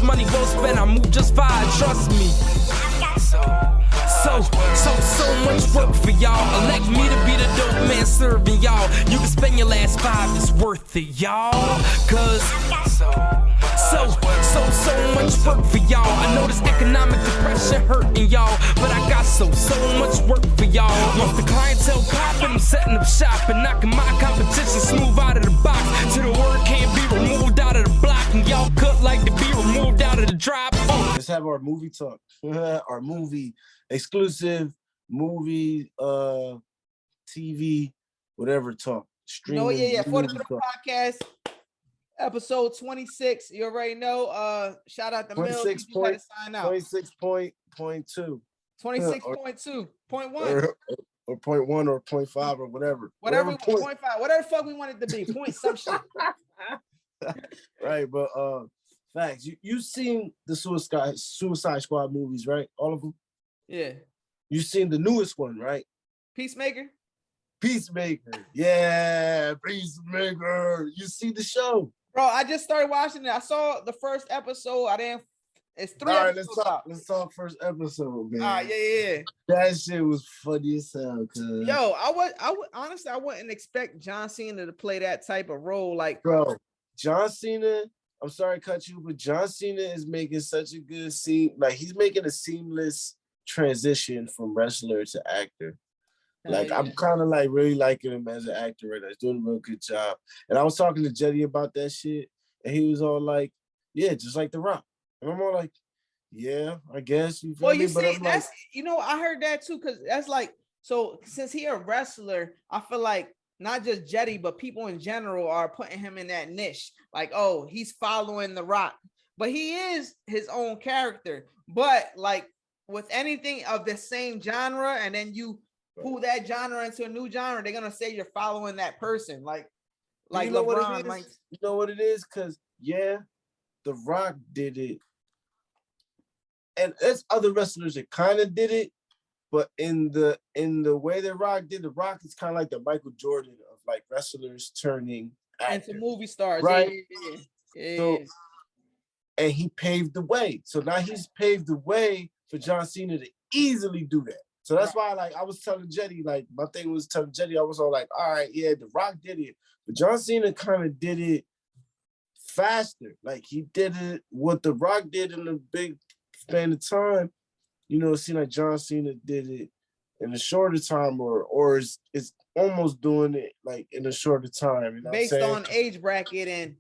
money well spent. I move just fine, trust me. So much work for y'all. Elect me to be the dope man serving y'all. You can spend your last 5, it's worth it, y'all. Cause so much work for y'all. I know this economic depression hurting y'all, but I got so much work for y'all. Once the clientele popping, I'm setting up shop and knocking my competition smooth out of the box. Till the word can't be removed out of the block, and y'all cut like to be removed out of the drop. Let's have our movie talk. Our movie exclusive movie, TV, whatever talk. Streaming. Yeah. For the podcast, episode 26. You already know. Shout out to Mill. 26.2. 26.2. Point one. Or 0.1 or 0.5 or whatever. Whatever 0.5. Whatever the fuck we want it to be. Point some shit. Right, but facts. You seen the Suicide Squad movies, right? All of them? Yeah. You seen the newest one, right? Peacemaker. Yeah, Peacemaker. You see the show? Bro, I just started watching it. I saw the first episode. It's 3 All right, episodes. let's talk first episode, man. Yeah. That shit was funny as hell, cuz. Yo, I would honestly, I wouldn't expect John Cena to play that type of role. Like, bro, John Cena, I'm sorry to cut you, but John Cena is making such a good scene. Like, he's making a seamless transition from wrestler to actor. Like, I'm kind of like really liking him as an actor right now. He's doing a real good job. And I was talking to Jetty about that shit, and he was all like, yeah, just like The Rock. And I'm all like, yeah, I guess. You feel me? See, but that's, I heard that too, because that's like, so since he a wrestler, I feel like not just Jetty, but people in general are putting him in that niche. Like, oh, he's following The Rock. But he is his own character. But like with anything of the same genre, and then you pull that genre into a new genre, they're gonna say you're following that person. Like LeBron. Like, you know what it is? Because yeah, The Rock did it. And there's other wrestlers that kind of did it, but in the way that Rock did, The Rock is kind of like the Michael Jordan of like wrestlers turning actors, into movie stars, right? Yeah. So, and he paved the way. So now he's paved the way for John Cena to easily do that. So that's why, like, I was telling Jetty, like, my thing was telling Jetty, I was all like, all right, yeah, The Rock did it, but John Cena kind of did it faster. Like, he did it what The Rock did in a big span of time. It seemed like John Cena did it in a shorter time, or it's almost doing it like in a shorter time. Based on age bracket and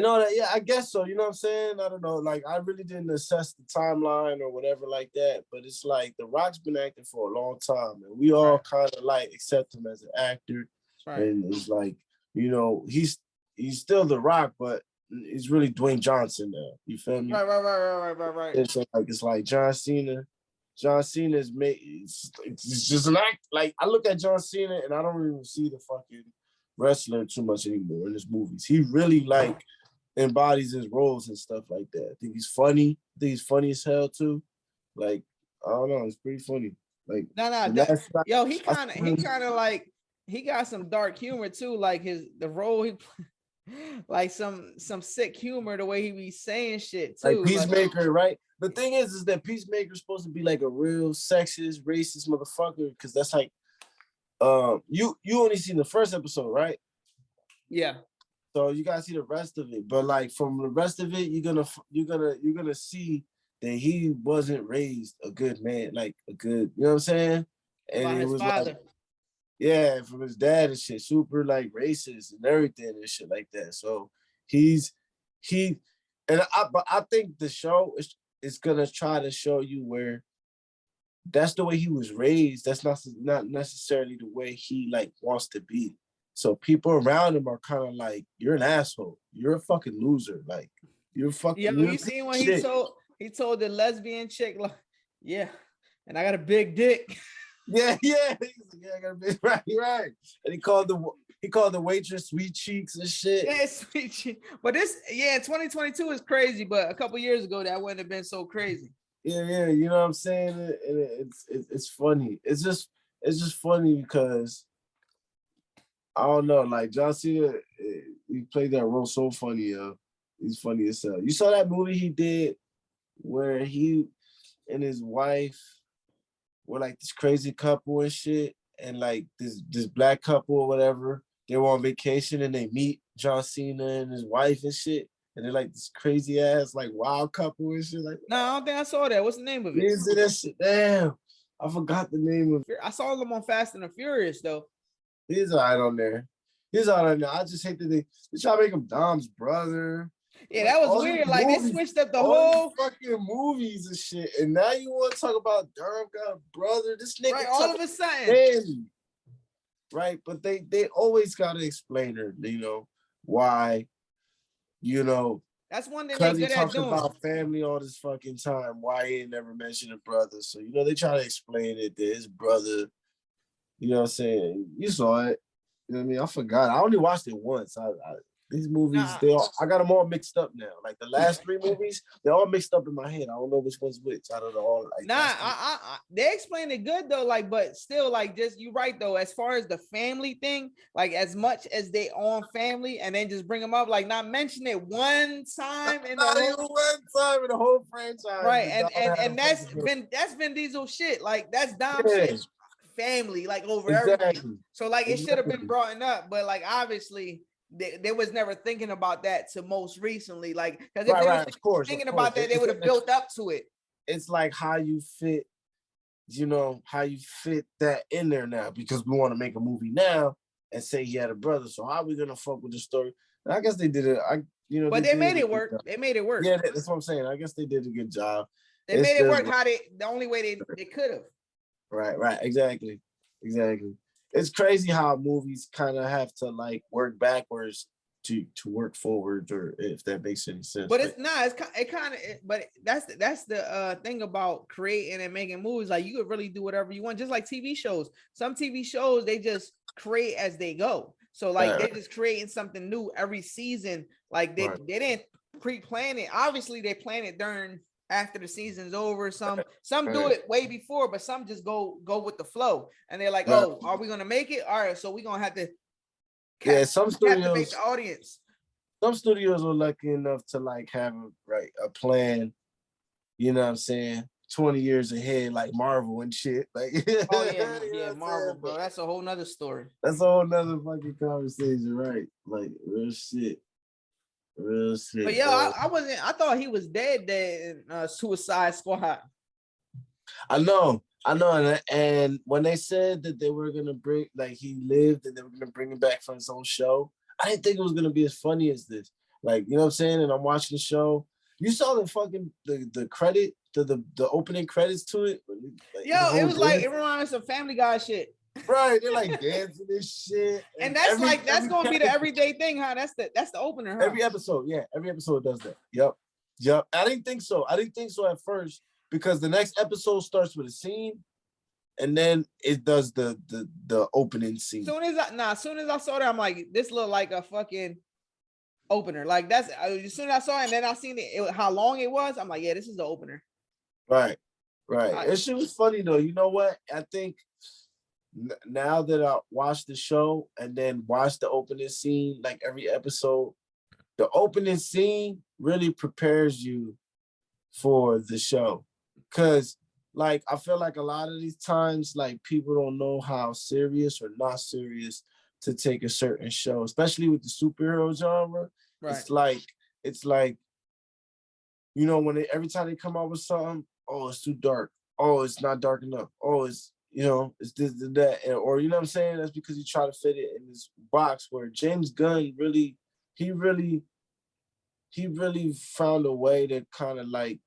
all that. Yeah, I guess so. You know what I'm saying? I don't know. Like, I really didn't assess the timeline or whatever like that. But it's like The Rock's been acting for a long time, and we all kind of like accept him as an actor. Right. And it's like, he's still The Rock, but it's really Dwayne Johnson now. You feel me? Right. It's like John Cena. John Cena's made. It's just an act. Like, I look at John Cena and I don't even see the fucking wrestler too much anymore in his movies. He really like embodies his roles and stuff like that. I think he's funny. I think he's funny as hell too. Like, I don't know. It's pretty funny. Like, he kind of like, he got some dark humor too. Like the role he. Like some sick humor, the way he be saying shit too. Like Peacemaker, right? The thing is that Peacemaker's supposed to be like a real sexist, racist motherfucker, because that's like, you only seen the first episode, right? Yeah. So you gotta see the rest of it, but like from the rest of it, you're gonna see that he wasn't raised a good man, like a good, you know what I'm saying? And it was father. Like, yeah, from his dad and shit, super like racist and everything and shit like that. So but I think the show is gonna try to show you where that's the way he was raised. That's not necessarily the way he like wants to be. So people around him are kind of like, you're an asshole. You're a fucking loser. Like, you're fucking. Yeah, you seen when he told the lesbian chick, like, yeah, and I got a big dick. Yeah, I got a big right. And he called the waitress sweet cheeks and shit. Yeah, sweet cheeks. But 2022 is crazy. But a couple years ago, that wouldn't have been so crazy. Yeah, you know what I'm saying? And it's funny. It's just funny because I don't know. Like John Cena, he played that role so funny. He's funny as hell. You saw that movie he did where he and his wife were like this crazy couple and shit, and like this black couple or whatever. They were on vacation and they meet John Cena and his wife and shit, and they're like this crazy ass like wild couple and shit. Like, No, I don't think I saw that. What's the name of it? is it that shit? Damn, I forgot the name of it. I saw them on Fast and the Furious though. He's all right on there. He's all right on there. I just hate that they try to make him Dom's brother. Yeah, that was all weird. these Like movies, they switched up the all whole these fucking movies and shit, and now you want to talk about Dom got a brother? This nigga right. All of a sudden, family. Right, but they always gotta explain her, you know, why, you know, that's one thing they because he good at talks doing. about family all this fucking time. Why he ain't never mentioned a brother? So you know they try to explain it to his brother. You know what I'm saying? You saw it. You know what I mean? I forgot. I only watched it once. These movies, I got them all mixed up now. Like the last 3 movies, they're all mixed up in my head. I don't know which one's which. I don't know. All like, They explained it good though. Like, but still, like, just you right though. As far as the family thing, like as much as they on family, and then just bring them up, like not mention it one time in the whole franchise. Right, and that's Vin Diesel shit. Like that's Dom shit. Family, like over everything. So like it should have been brought up, but like obviously. They was never thinking about that to most recently, like because if they were thinking about that, they would have built up to it. It's like how you fit, you know, how you fit that in there now because we want to make a movie now and say he had a brother. So how are we gonna fuck with the story? And I guess they did it. But they made it work. They made it work. Yeah, that's what I'm saying. I guess they did a good job. They made it work how the only way they could have. Right, exactly. It's crazy how movies kind of have to like work backwards to work forward, or if that makes any sense. But it's not. But that's the thing about creating and making movies. Like you could really do whatever you want, just like TV shows. Some TV shows they just create as they go. So like they're just creating something new every season. Like they didn't pre-plan it. Obviously they plan it during after the season's over. Some do it way before, but some just go with the flow. And they're like, oh, are we gonna make it? All right, so we're gonna have to some studios captivate the audience. Some studios are lucky enough to like have a plan, you know what I'm saying, 20 years ahead, like Marvel and shit. Like yeah, Marvel, bro. That's a whole nother story. That's a whole nother fucking conversation, right? Like real shit. But yo, I thought he was dead in Suicide Squad. I know, and when they said that they were gonna bring, like he lived and they were gonna bring him back from his own show, I didn't think it was gonna be as funny as this. Like, you know what I'm saying? And I'm watching the show. You saw the fucking the credit, the opening credits to it. Like, yo, it was like it reminds me of Family Guy shit. Right, they're like dancing and shit, and that's that's gonna be the everyday thing, huh? That's the opener, huh? Every episode does that. Yep. I didn't think so at first because the next episode starts with a scene, and then it does the opening scene. As soon as I saw that, I'm like, this looked like a fucking opener. Like that's as soon as I saw it, and then I seen it how long it was. I'm like, yeah, this is the opener. Right. That shit was funny though. You know what? I think. Now that I watch the show and then watch the opening scene, like every episode, the opening scene really prepares you for the show. Cause like, I feel like a lot of these times, like people don't know how serious or not serious to take a certain show, especially with the superhero genre. Right. It's like, you know, every time they come out with something, oh, it's too dark. Oh, it's not dark enough. Oh, it's, you know, it's this and that, or you know what I'm saying? That's because you try to fit it in this box where James Gunn really found a way to kind of like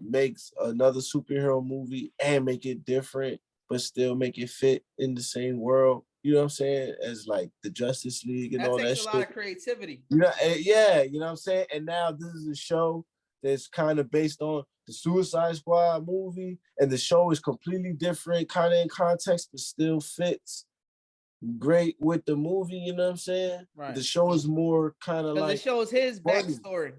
makes another superhero movie and make it different, but still make it fit in the same world. You know what I'm saying? As like the Justice League and all that shit. That takes a lot of creativity. You know, yeah, you know what I'm saying? And now this is a show that's kind of based on the Suicide Squad movie, and the show is completely different, kind of in context, but still fits great with the movie, you know what I'm saying? Right. The show is more kind of like... it shows his backstory.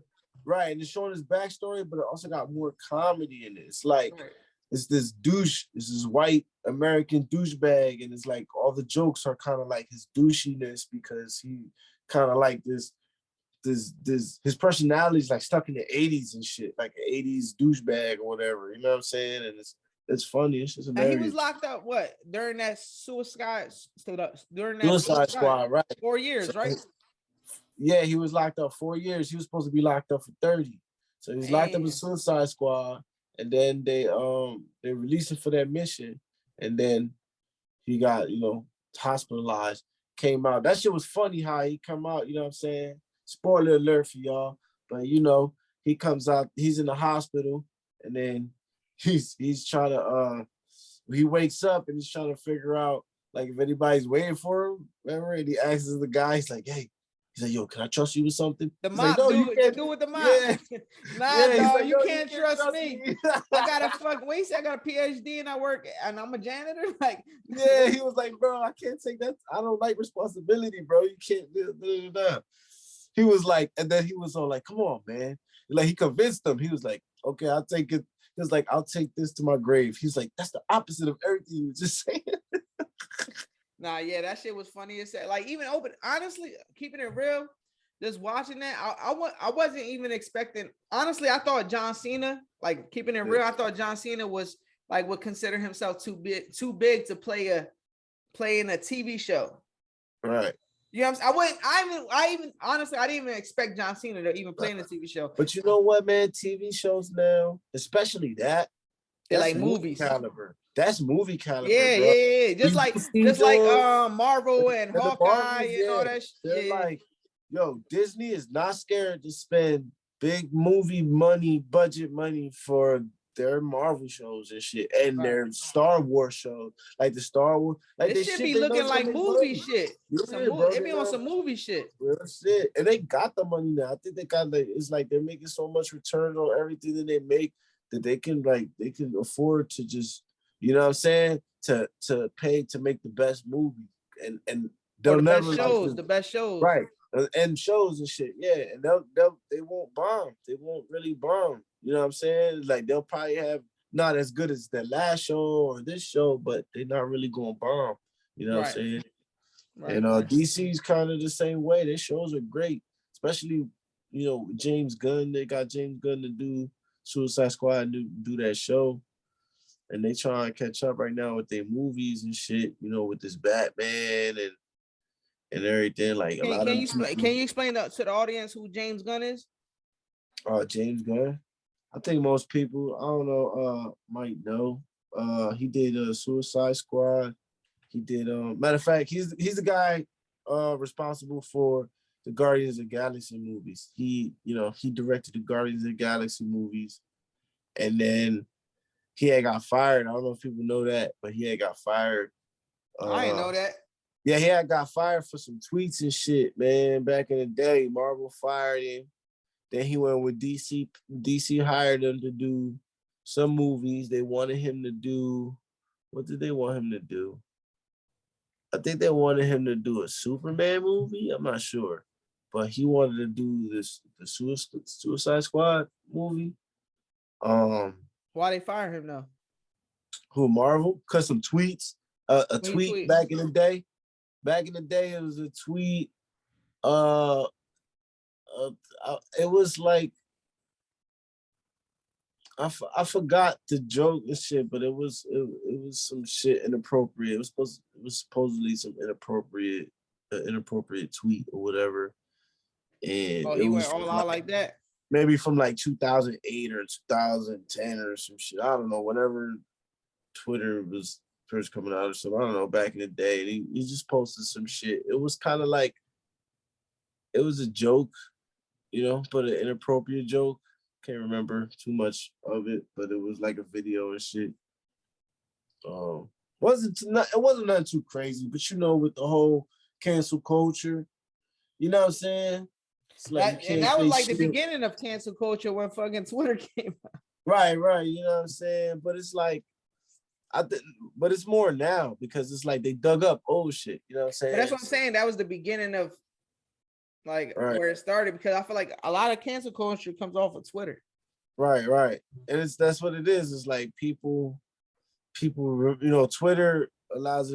Right, and it's showing his backstory, but it also got more comedy in it. It's like, it's this white American douchebag, and it's like all the jokes are kind of like his douchiness because he kind of like this his personality is like stuck in the 80s and shit, like an 80s douchebag or whatever. You know what I'm saying? And it's funny. It's just hilarious. And he was locked up what during that Suicide Squad, right? 4 years, So, right? Yeah, he was locked up 4 years. He was supposed to be locked up for 30. So he was locked up in Suicide Squad, and then they released him for that mission, and then he got hospitalized. Came out. That shit was funny how he come out. You know what I'm saying? Spoiler alert for y'all, but he comes out. He's in the hospital, and then he's trying to he wakes up and he's trying to figure out like if anybody's waiting for him. Remember? And he asks the guy, he's like, "Hey." He's like, "Yo, can I trust you with something?" The He's mop, like, no, dude, you can't do with the mop. Yeah. Nah, Yeah, dog, like, you "Yo, can't trust me. I got a wait, I got a PhD and I work and I'm a janitor. Like, yeah, he was like, "Bro, I can't take that. I don't like responsibility, bro. You can't do that." He was like, and then he was all like, "Come on, man." Like he convinced them. He was like, "Okay, I'll take it." He was like, "I'll take this to my grave." He's like, "That's the opposite of everything you were just saying." nah, yeah, that shit was funny as hell. Like even honestly, keeping it real. Just watching that, I wasn't even expecting. Honestly, I thought John Cena, like keeping it real, I thought John Cena was like would consider himself too big to play in a TV show. Right. You know what I'm saying? I even honestly, I didn't even expect John Cena to even play in a TV show. But you know what, man? TV shows now, especially they're like movies caliber. That's movie caliber. Yeah, bro. yeah. Just like Marvel and Hawkeye and all that shit. They're like, yo, Disney is not scared to spend big movie money, budget money for their Marvel shows and shit, and their Star Wars shows, like the Star Wars. Like this shit be looking like movie shit. It be on some movie shit. Real shit, and they got the money now. I think they got it's like they're making so much return on everything that they make that they can afford to just, you know what I'm saying, to pay to make the best movie, and they'll never the best shows, right. And shows and shit, yeah, and they won't bomb. They won't really bomb. You know what I'm saying? Like they'll probably have not as good as the last show or this show, but they're not really going to bomb. You know what I'm saying? Right. And DC's kind of the same way. Their shows are great, especially James Gunn. They got James Gunn to do Suicide Squad and do that show, and they trying to catch up right now with their movies and shit. With this Batman and everything. Like can you explain to the audience who James Gunn is? James Gunn. I think most people, I don't know, might know. He did Suicide Squad. He did matter of fact, he's the guy responsible for the Guardians of the Galaxy movies. He directed the Guardians of the Galaxy movies, and then he had got fired. I don't know if people know that, but he had got fired. I didn't know that. Yeah, he had got fired for some tweets and shit, man. Back in the day, Marvel fired him. Then he went with DC. DC hired him to do some movies. They wanted him to do, what did they want him to do? I think they wanted him to do a Superman movie. I'm not sure. But he wanted to do the Suicide Squad movie. Why they fire him though? Who, Marvel? Because some tweets. A tweet back in the day. Back in the day, it was a tweet. It was like I forgot the joke and shit, but it was some shit inappropriate. It was supposedly some inappropriate tweet or whatever. And he went all out like that. Maybe from like 2008 or 2010 or some shit. I don't know. Whenever Twitter was first coming out or something, I don't know. Back in the day, he just posted some shit. It was kind of like it was a joke, but an inappropriate joke. Can't remember too much of it, but it was like a video and shit. It wasn't nothing too crazy, but with the whole cancel culture, you know what I'm saying? It's like and that was like the beginning of cancel culture when fucking Twitter came out. Right, you know what I'm saying? But it's like, but it's more now because it's like they dug up old shit, you know what I'm saying? But that's what I'm saying. That was the beginning of where it started, because I feel like a lot of cancel culture comes off of Twitter. Right. And that's what it is. It's like people, Twitter allows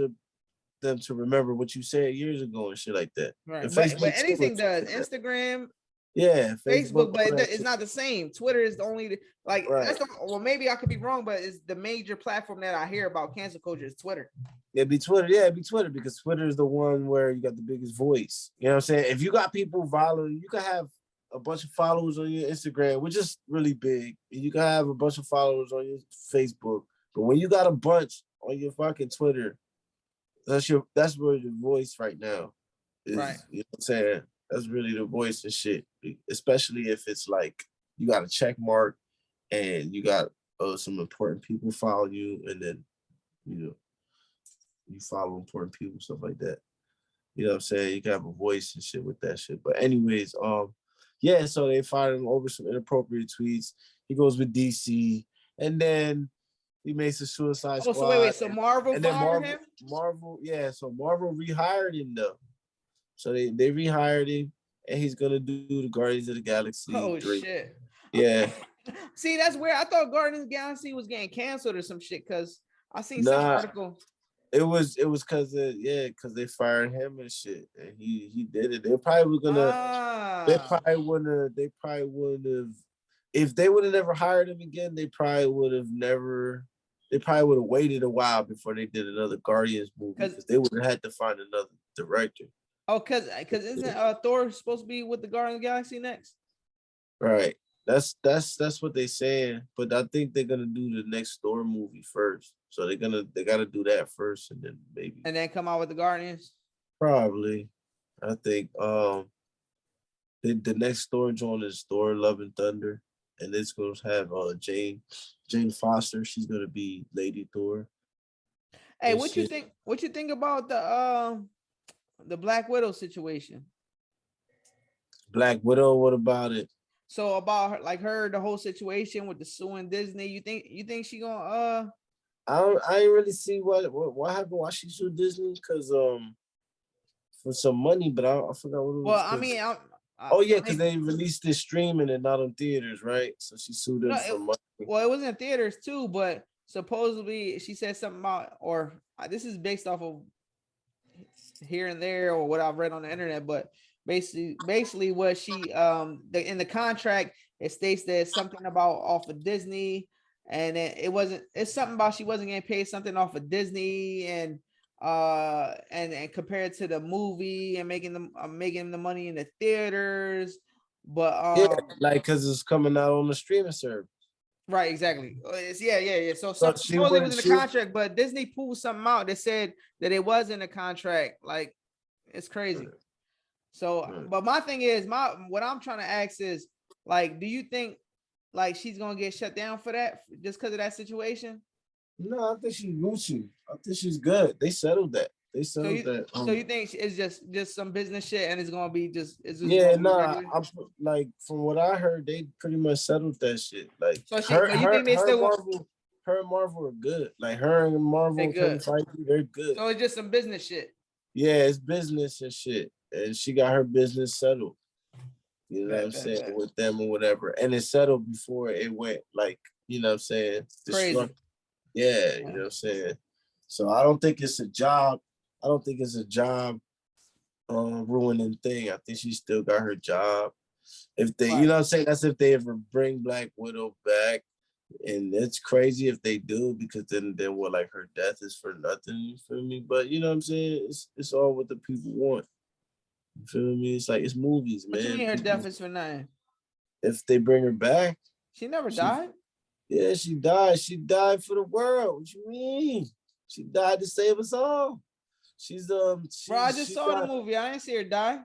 them to remember what you said years ago and shit like that. Right. But anything does. Instagram, Yeah, Facebook, but all that it's shit. not the same. Twitter is the only like Right. that's the, well, maybe I could be wrong, but it's the major platform that I hear about cancel culture is Twitter. It'd be Twitter. Yeah, it'd be Twitter because Twitter is the one where you got the biggest voice. You know what I'm saying? If you got people following, you can have a bunch of followers on your Instagram, which is really big. And you can have a bunch of followers on your Facebook. But when you got a bunch on your fucking Twitter, that's where the voice right now is. Right. You know what I'm saying? That's really the voice and shit. Especially if it's like you got a check mark and you got some important people follow you, and then you follow important people, stuff like that. You know what I'm saying? You can have a voice and shit with that shit. But anyways, yeah, so they fired him over some inappropriate tweets. He goes with DC, and then he makes a Suicide Squad. So wait. So Marvel fired him? Marvel, yeah. So Marvel rehired him though. So they rehired him, and he's gonna do the Guardians of the Galaxy 3. Shit. Yeah. See, that's weird. I thought Guardians of the Galaxy was getting canceled or some shit because I seen some article. It was because they fired him and shit, and he did it. They probably were gonna. They probably wouldn't have. If they would have never hired him again, they probably would have never. They probably would have waited a while before they did another Guardians movie because they would have had to find another director. Oh, because isn't Thor supposed to be with the Guardians of the Galaxy next? Right. That's what they saying, but I think they're gonna do the next Thor movie first. So they gotta do that first, and then maybe come out with the Guardians. Probably, I think the next Thor joint is Thor: Love and Thunder, and it's gonna have Jane Foster. She's gonna be Lady Thor. Hey, what you think? What you think about the Black Widow situation? Black Widow. What about it? So about her, the whole situation with the suing Disney. You think she gonna I ain't really see what happened. Why she sued Disney? Because for some money, but I forgot what it was. Well, I mean, because they released this streaming and not in theaters, right? So she sued them for money. Well, it was in theaters too, but supposedly she said something about, or this is based off of here and there or what I've read on the internet, but basically what she in the contract it states that it's something about off of Disney, and it's something about she wasn't getting paid something off of Disney and compared to the movie and making the money in the theaters, but because it's coming out on the streaming service. Right, exactly. So supposedly it was in the contract, but Disney pulled something out that said that it was in the contract. Like, it's crazy. So, but my thing is, what I'm trying to ask is, like, do you think like she's gonna get shut down for that just because of that situation? No, I think she's Gucci. I think she's good. They settled that. So you think it's just some business shit and it's gonna be just I'm like from what I heard, they pretty much settled that shit. Like her and Marvel are good. Like her and Marvel they're good. So it's just some business shit. Yeah, it's business and shit. And she got her business settled. You know what I'm saying? With them or whatever. And it settled before it went like, you know what I'm saying? Crazy. Yeah, you know what I'm saying? So I don't think it's a job. Ruining thing. I think she still got her job. If they, you know what I'm saying? That's if they ever bring Black Widow back. And it's crazy if they do, because then what, like her death is for nothing, you feel me? But you know what I'm saying? It's all what the people want. You feel me? It's like, it's movies, man. What you mean her death is for nothing? If they bring her back. She never died? Yeah, she died. She died for the world. What you mean? She died to save us all. Bro, I just saw the movie. I didn't see her die.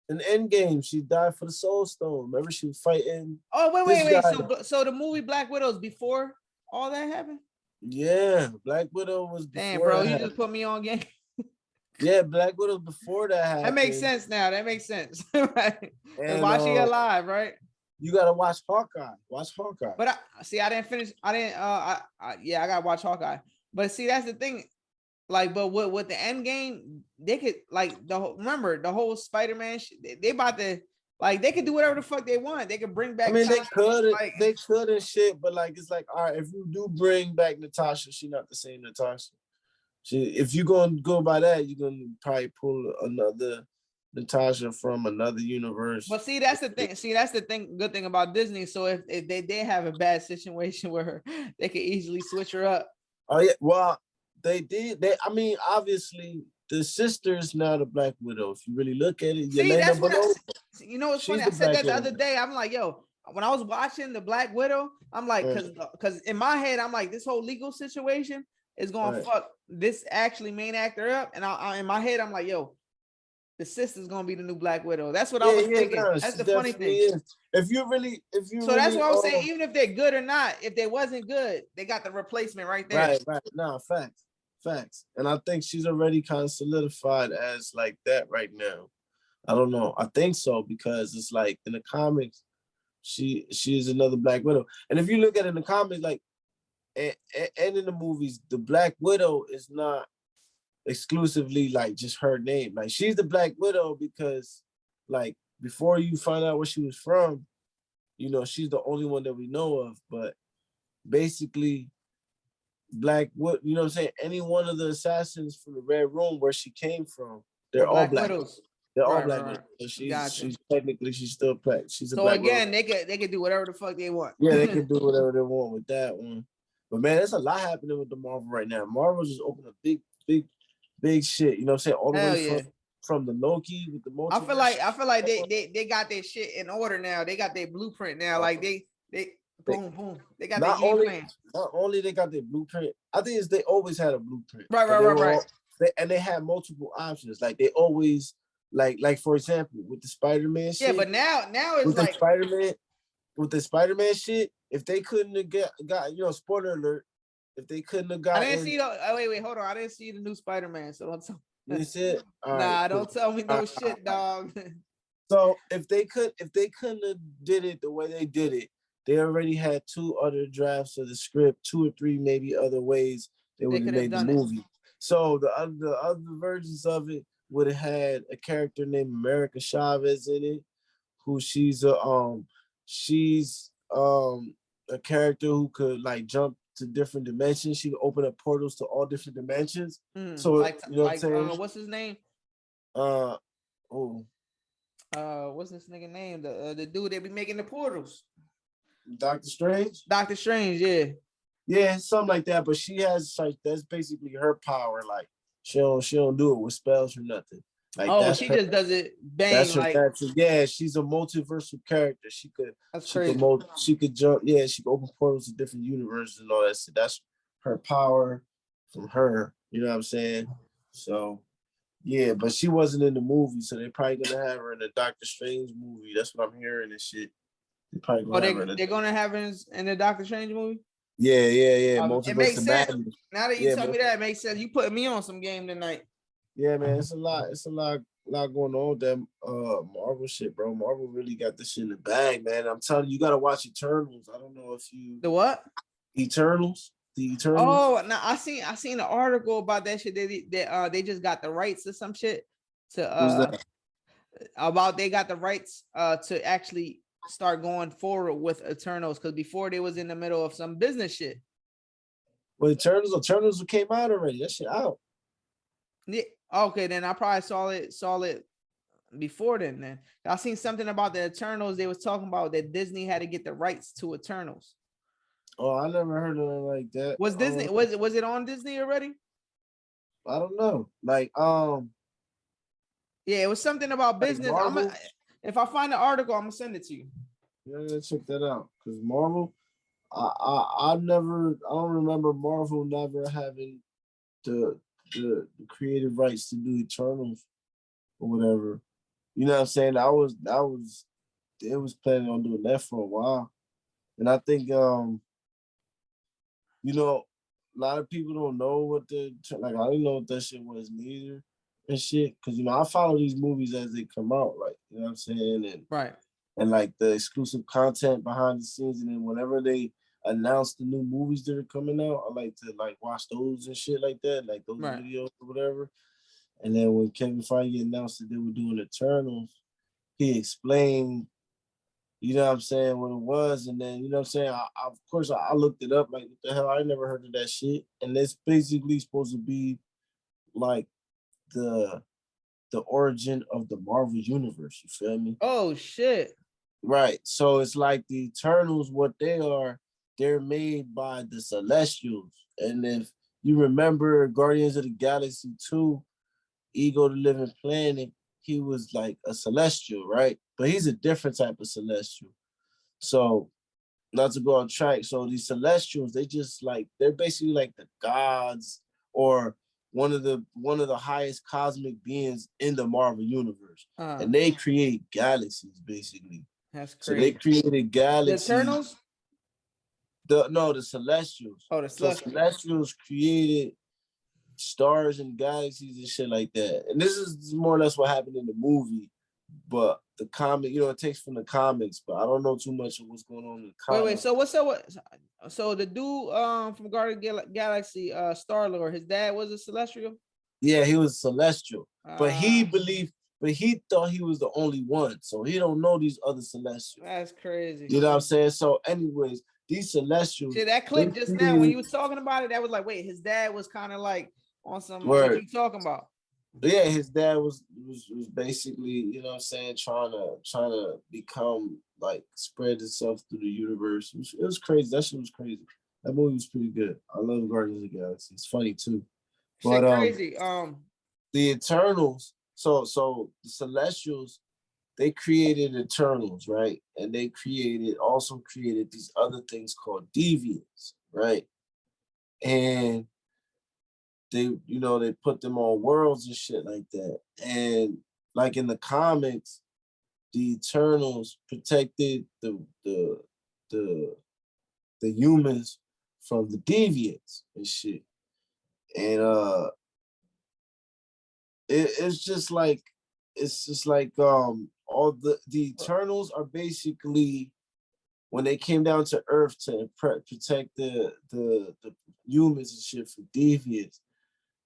In Endgame, she died for the Soul Stone. Remember, she was fighting. Oh, wait. So the movie Black Widow is before all that happened? Yeah, Black Widow was before. Damn, bro, you just put me on game. Yeah, Black Widow before that happened. That makes sense now. That makes sense. Right? And why she alive, right? You gotta watch Hawkeye. But I didn't finish. I gotta watch Hawkeye. But see, that's the thing. Like, but with the end game, they could remember the whole Spider-Man. They about to they could do whatever the fuck they want. They could bring back. I mean, they could and shit. But like, it's like, all right, if you do bring back Natasha, she's not the same Natasha. If you're gonna go by that, you're gonna probably pull another Natasha from another universe. But see, that's the thing. See, that's the thing. Good thing about Disney. So if they did have a bad situation where her, they could easily switch her up. Oh yeah, well they did. I mean, obviously the sister's not a Black Widow. If you really look at it, See, that's what you know. What's funny? I said that the other day. I'm like, yo, when I was watching the Black Widow, I'm like, because in my head, I'm like, this whole legal situation is gonna fuck this actually main actor up, and I in my head, I'm like, yo, the sister's gonna be the new Black Widow. That's what I was thinking. That's the funny thing. Is. If you so that's what I was saying. Even if they're good or not, if they wasn't good, they got the replacement right there. Right. No, facts. And I think she's already kind of solidified as like that right now. I don't know. I think so because it's like in the comics, she is another Black Widow. And if you look at it in the comics, like and in the movies, the Black Widow is not exclusively like just her name. Like she's the Black Widow because like before you find out where she was from, you know, she's the only one that we know of. But basically, Black, what you know what I'm saying? Any one of the assassins from the Red Room where she came from, they're all Black Widows. They're all Black Widows. So she's technically she's still Black. She's a Black again, widow. they could do whatever the fuck they want. Yeah, they can do whatever they want with that one. But man, there's a lot happening with the Marvel right now. Marvel just opened a big shit. You know what I'm saying? All the way from the Loki with the multiverse. I feel like they got their shit in order now. They got their blueprint now. Like they boom. They got their game plan. Not only they got their blueprint, I think they always had a blueprint. Right. They had multiple options. Like they always like for example with the Spider-Man shit. Yeah, but now it's with like the Spider-Man shit. If they couldn't have got you know, spoiler alert. If they couldn't have got, I didn't see. Wait, hold on. I didn't see the new Spider-Man. So don't tell me. You said, nah, don't tell me no shit, dog. So if they couldn't have did it the way they did it, they already had 2 other drafts of the script, 2 or 3 maybe other ways they would have made the movie. So the other versions of it would have had a character named America Chavez in it, who she's a character who could like jump to different dimensions. She could open up portals to all different dimensions. So like, you know what I'm saying? What's his name? What's this nigga name? The dude that be making the portals. Doctor Strange? Doctor Strange, yeah. Yeah, something like that. But she has like that's basically her power. Like she don't do it with spells or nothing. Like she just does it bang. Yeah, she's a multiversal character. She could she could jump, she could open portals to different universes and all that. So that's her power from her. You know what I'm saying? So yeah, but she wasn't in the movie, so they're probably gonna have her in the Doctor Strange movie. That's what I'm hearing and shit. They're probably gonna have her in the Doctor Strange movie? Yeah. It makes sense. Now that you tell me that, it makes sense. You putting me on some game tonight. Yeah, man, it's a lot going on with that Marvel shit, bro. Marvel really got this shit in the bag, man. I'm telling you, you gotta watch Eternals. I don't know if you the what? Eternals. The Eternals. Oh, no, I seen an article about that shit. They just got the rights to some shit to they got the rights to actually start going forward with Eternals, because before they was in the middle of some business shit. Well, Eternals came out already. That shit out. Yeah. Okay, then I probably saw it before then. I seen something about the Eternals. They was talking about that Disney had to get the rights to Eternals. Oh, I never heard of it like that. Was Disney was it on Disney already? I don't know. Like yeah, it was something about business. If I find the article, I'm gonna send it to you. Yeah, check that out. Because Marvel, I don't remember Marvel never having the creative rights to do Eternals or whatever. You know what I'm saying? It was planning on doing that for a while. And I think you know, a lot of people don't know what I didn't know what that shit was neither and shit. Cause you know, I follow these movies as they come out, like, you know what I'm saying? And right. And like the exclusive content behind the scenes, and then whenever they announce the new movies that are coming out, I like to like watch those and shit like that, like those videos or whatever. And then when Kevin Feige announced that they were doing Eternals, he explained, you know what I'm saying, what it was. And then, you know what I'm saying, of course, I looked it up, like, what the hell, I never heard of that shit. And it's basically supposed to be like the the origin of the Marvel universe. You feel me? Oh shit. Right. So it's like the Eternals, what they are, they're made by the Celestials. And if you remember Guardians of the Galaxy 2, Ego the Living Planet, he was like a Celestial, right? But he's a different type of Celestial. So not to go on track. So these Celestials, they just like, they're basically like the gods or one of the highest cosmic beings in the Marvel universe. And they create galaxies basically. That's crazy. So they created galaxies. The Eternals? The Celestials. Oh, the Celestials. So Celestials created stars and galaxies and shit like that. And this is more or less what happened in the movie. But the comic, it takes from the comics, but I don't know too much of what's going on in the comics. Wait, so so the dude from Guardian Galaxy, Star-Lord, his dad was a Celestial? Yeah, he was Celestial. But he thought he was the only one. So he don't know these other Celestials. That's crazy. You know what I'm saying? So anyways, these Celestials. See, that clip just now when you was talking about it, that was like, wait, his dad was kind of like on some what you talking about? Yeah, his dad was basically, you know what I'm saying, trying to become like spread itself through the universe. It was crazy. That shit was crazy. That movie was pretty good. I love Guardians of the Galaxy. It's funny too. But crazy. The Eternals, so the Celestials, they created Eternals, right? And they also created these other things called Deviants, right? And they put them on worlds and shit like that. And like in the comics, the Eternals protected the humans from the Deviants and shit. And it's just like all the Eternals are basically, when they came down to Earth to protect the humans and shit from Deviants,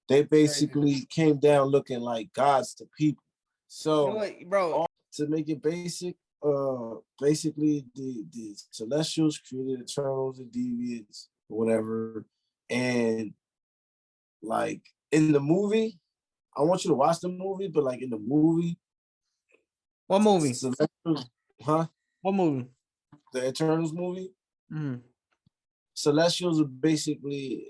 they basically came down looking like gods to people. So, bro, to make it basic, basically the Celestials created Eternals and Deviants, or whatever. And like in the movie, I want you to watch the movie, but like in the movie. What movie? Huh? What movie? The Eternals movie. Mm-hmm. Celestials are basically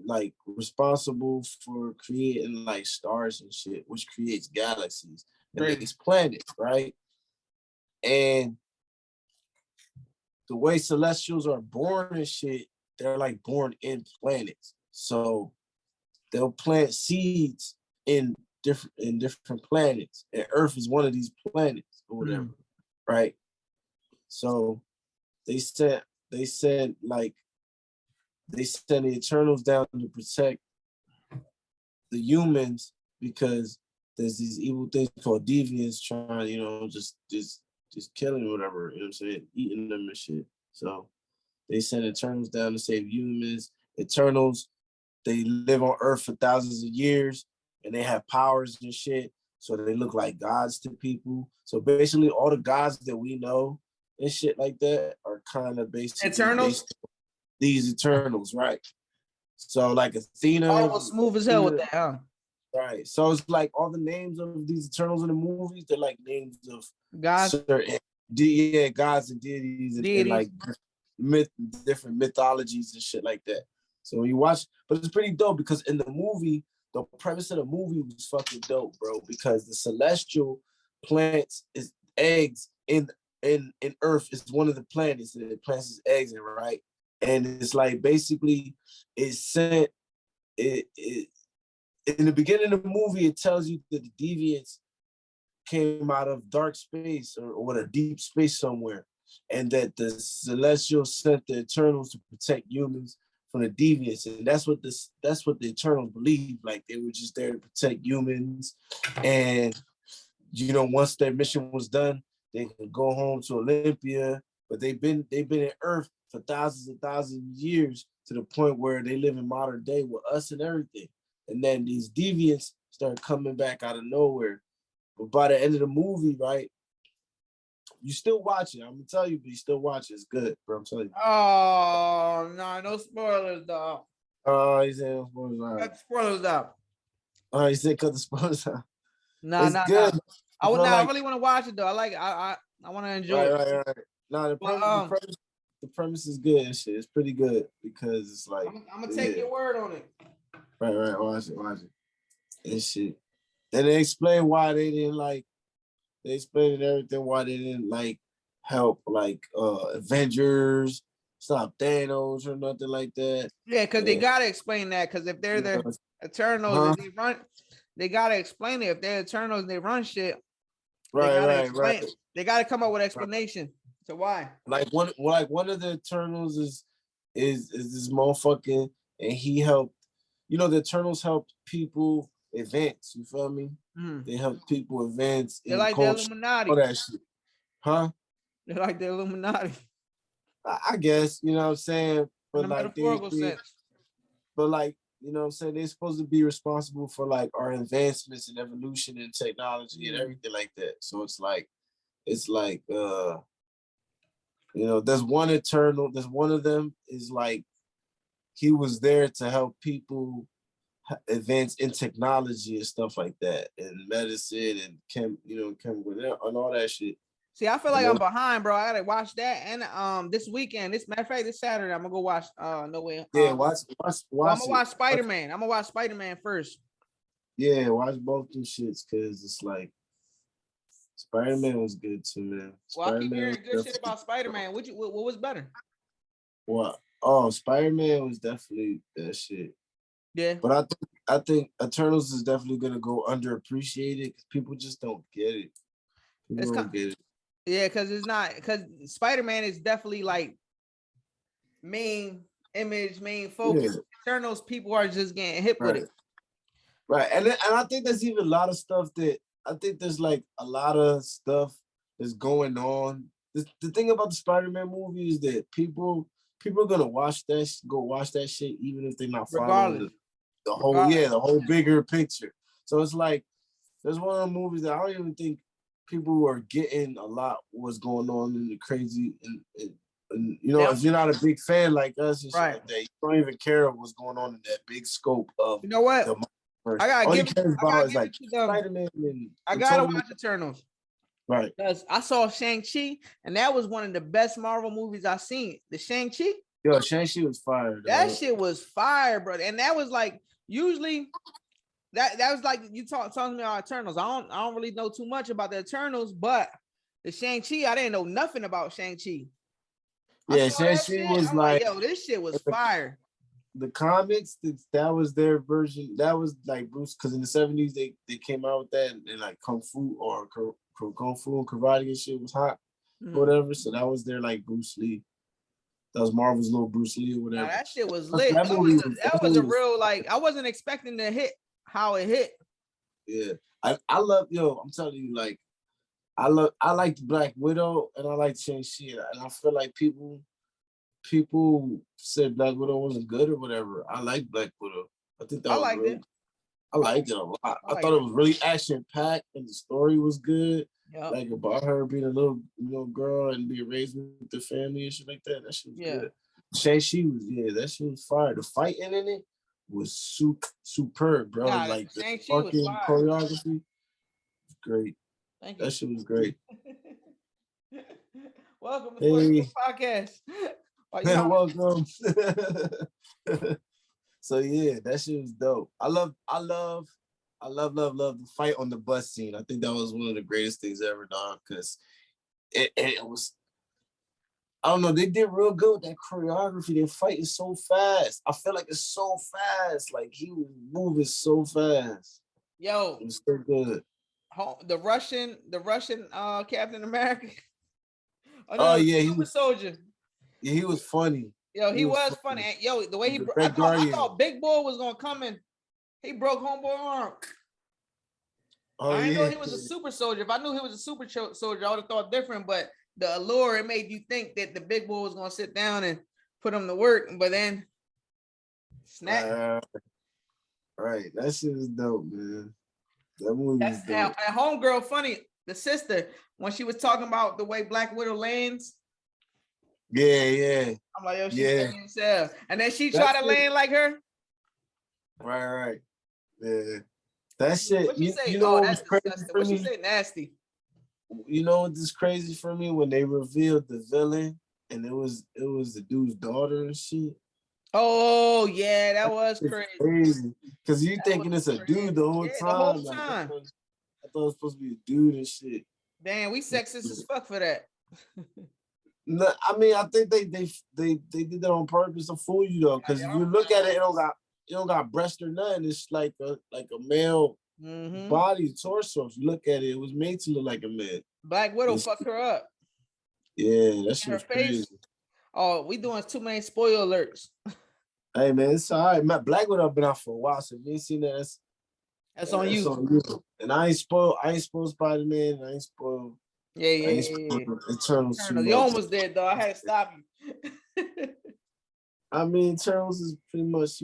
like responsible for creating like stars and shit, which creates galaxies and makes planets, right? And the way Celestials are born and shit, they're like born in planets. So they'll plant seeds in different planets, and Earth is one of these planets or whatever, right? So they sent the Eternals down to protect the humans because there's these evil things called deviants trying, just killing whatever, you know what I'm saying, eating them and shit. So they sent Eternals down to save humans. Eternals, they live on Earth for thousands of years and they have powers and shit. So they look like gods to people. So basically all the gods that we know and shit like that are kind of basically Eternals? These Eternals, right? So like Athena. Oh, smooth as hell with that, huh? Right. So it's like all the names of these Eternals in the movies, they're like names of gods, gods and deities. And like different mythologies and shit like that. So when you watch, but it's pretty dope because in the movie, the premise of the movie was fucking dope, bro. Because the Celestial plants its eggs in Earth is one of the planets, and it plants its eggs in, right? And it's like basically in the beginning of the movie, it tells you that the deviants came out of dark space or a deep space somewhere, and that the Celestials sent the Eternals to protect humans from the deviants. And that's what the Eternals believe. Like they were just there to protect humans. And once their mission was done, they could go home to Olympia. But they've been in Earth for thousands and thousands of years to the point where they live in modern day with us and everything. And then these deviants start coming back out of nowhere. But by the end of the movie, right, you still watch it. I'm gonna tell you, but you still watch it. It's good, bro. I'm telling you. Oh no spoilers, dog. Oh, he said no spoilers. Cut the spoilers out. Oh, he said cut the spoilers out. Nah, It's nah, good. nah. I would But, not. I like, really want to watch it though. I like. I want to enjoy right, it. right, right. No, But the premise is good and shit. It's pretty good because it's like, I'm gonna take your word on it. right, right. Watch it and shit. And they explain why they didn't like. They explained everything why they didn't like help like Avengers, stop Thanos or nothing like that. Yeah, because they gotta explain that. Because if they're the Eternals and they run, they gotta explain it. If they're Eternals and they run shit, they gotta explain. Right. They gotta come up with explanation to why. Like one of the Eternals is this motherfucking, and he helped. You know, the Eternals helped people advance. You feel me? They help people advance. They're like the Illuminati. All that shit. Huh? They're like the Illuminati. I guess, you know what I'm saying? But in a like metaphorical sense. But like, you know what I'm saying? They're supposed to be responsible for like our advancements and evolution and technology and everything like that. So it's like, you know, there's one of them is like, he was there to help people advance in technology and stuff like that, and medicine and chemical and all that shit. See, I feel like I'm behind, bro. I gotta watch that. And this weekend, matter of fact, this Saturday, I'm gonna go watch No Way. Yeah, watch. I'm gonna watch Spider-Man. I'm gonna watch Spider-Man first. Yeah, watch both them shits because it's like Spider-Man was good too, man. Well, I keep hearing good shit about Spider-Man. What was better? What? Oh, Spider-Man was definitely that shit. Yeah. But I think Eternals is definitely gonna go underappreciated because people just don't get it. People don't get it. Yeah, because Spider-Man is definitely like main focus. Yeah. Eternals people are just getting hit with it. Right. And I think there's even a lot of stuff that I think there's like a lot of stuff that's going on. The thing about the Spider-Man movie is that people are gonna watch that shit even if they're not following the whole bigger picture. So it's like there's one of the movies that I don't even think people are getting a lot what's going on in the crazy and you know, if you're not a big fan like us and shit like that, you don't even care what's going on in that big scope of, you know what? I gotta watch Eternals. Right. Because I saw Shang-Chi, and that was one of the best Marvel movies I've seen. The Shang-Chi. Yo, Shang-Chi was fire. That shit was fire, bro. And that was like usually that was like you talking to me about Eternals. I don't really know too much about the Eternals, but the Shang-Chi, I didn't know nothing about Shang-Chi. Yeah, Shang-Chi was like, yo, this shit was fire. The comics, that was their version. That was like Bruce, because in the 70s they came out with that, and like kung fu or kung fu and karate and shit was hot, whatever. So that was their like Bruce Lee. That was Marvel's little Bruce Lee or whatever. Nah, that shit was lit. That was a real, like, I wasn't expecting to hit how it hit. Yeah, I love, I'm telling you, like, I liked Black Widow and I liked Shang-Chi, and I feel like people said Black Widow wasn't good or whatever. I liked Black Widow. I think that I liked it a lot. I thought it was really action-packed and the story was good. Yep. Like about her being a little girl and being raised with the family and shit like that. That shit was good. Shang-Chi was, that shit was fire. The fighting in it was superb, bro. Nah, like the fucking choreography was great. Thank you. That shit was great. Welcome to the podcast. Welcome. So yeah, that shit was dope. I love the fight on the bus scene. I think that was one of the greatest things ever done, because it was, I don't know, they did real good with that choreography. Their fight is so fast. I feel like it's so fast. Like he was moving so fast. Yo, it was so good. The Russian Captain America. He was soldier. Yeah, he was funny. Yo, he was funny. And, yo, the way I thought Big Boy was gonna come in. He broke homeboy arm. I didn't know he was a super soldier. If I knew he was a super soldier, I would have thought different. But the allure, it made you think that the Big Boy was gonna sit down and put him to work. But then, snap. Right, that shit is dope, man. That movie was dope. And homegirl, funny. The sister, when she was talking about the way Black Widow lands. Yeah. I'm like, yo, she's herself. And then she tried to land like her. Right. Yeah. That shit. What she say? You know what was That's crazy disgusting. for What she me? say? Nasty. You know what is crazy for me when they revealed the villain and it was the dude's daughter and shit. Oh yeah, that was It's crazy. crazy. Cause you thinking was it's a dude the whole Yeah, time. the whole Like, time. I thought it was supposed to be a dude and shit. Damn, we sexist as fuck for that. No, I mean, I think they did that on purpose to fool you though. Cause if you look at it, it don't got breast or nothing. It's like a male body torso. If you look at it, it was made to look like a man. Black Widow fucked her up. Yeah, that shit Her was face. crazy. Oh, we doing too many spoiler alerts. Hey man, it's all right. Man, Black Widow been out for a while, so if you ain't seen that, That's on you. And I ain't spoiled Spider-Man. I ain't spoiled. Yeah. Eternals. You almost dead though. I had to stop you. I mean, Eternals is pretty much,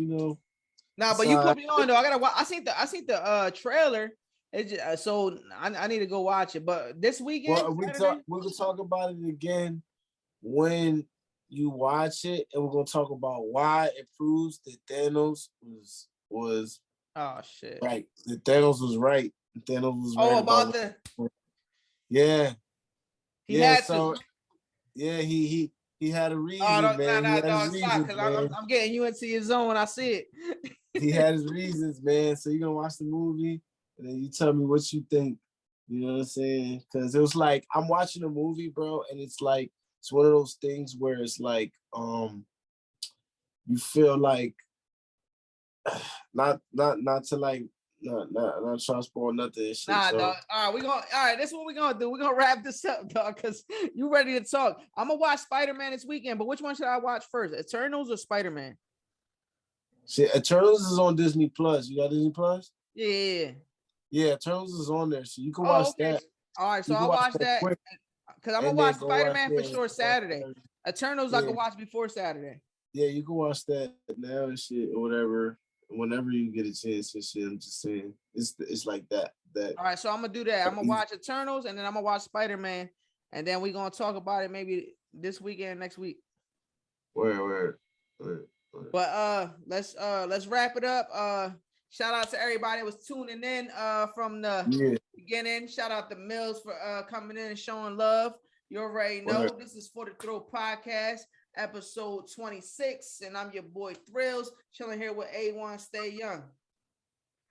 Nah, but you put me on though. I gotta watch. I seen the trailer. It's just, so I need to go watch it. But this weekend, well, we'll talk about it again when you watch it, and we're gonna talk about why it proves that Thanos was oh shit right. That Thanos was right. Thanos was right. Oh, about the yeah. He had to. Yeah, he had a reason, oh, man. Dog, stop, because I'm getting you into your zone when I see it. He had his reasons, man. So you're gonna watch the movie and then you tell me what you think. You know what I'm saying? Because it was like I'm watching a movie, bro, and it's like it's one of those things where it's like you feel like not to like not trying to spoil nothing and shit. Nah, so. dog. All right, this is what we're gonna do. We're gonna wrap this up, dog, because you ready to talk. I'm gonna watch Spider-Man this weekend, but which one should I watch first? Eternals or Spider-Man? Shit, Eternals is on Disney Plus. You got Disney Plus? Yeah. Yeah, Eternals is on there, so you can watch that. All right, so I'll watch that because I'm gonna watch Spider-Man for sure Saturday. Eternals I can watch before Saturday. Yeah, you can watch that now and shit or whatever. Whenever you get a chance and shit, I'm just saying it's like that. All right, so I'm gonna do that. I'm gonna watch Eternals and then I'm gonna watch Spider-Man, and then we're gonna talk about it maybe this weekend, next week. Word. But let's wrap it up. Shout out to everybody that was tuning in from the beginning. Shout out to Mills for coming in and showing love. You already know this is For the Throw Podcast, episode 26, and I'm your boy Thrillz, chilling here with A1. Stay young.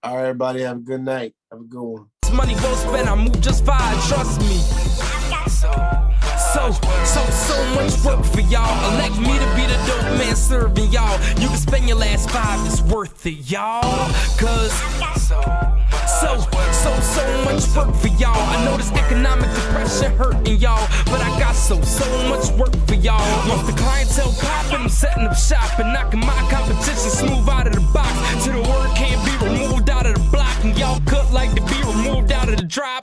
All right, everybody, have a good night. Have a good one. Money well spent, I move just fine, trust me. So much work for y'all. Elect me to be the dope man serving y'all. You can spend your last 5, it's worth it, y'all. Cause so much work for y'all. I know this economic depression hurting y'all, but I got so much work for y'all. Once the clientele popping, I'm setting up shop and knocking my competition smooth out of the box till the word can't be removed out of the block, and y'all cut like to be removed out of the drive.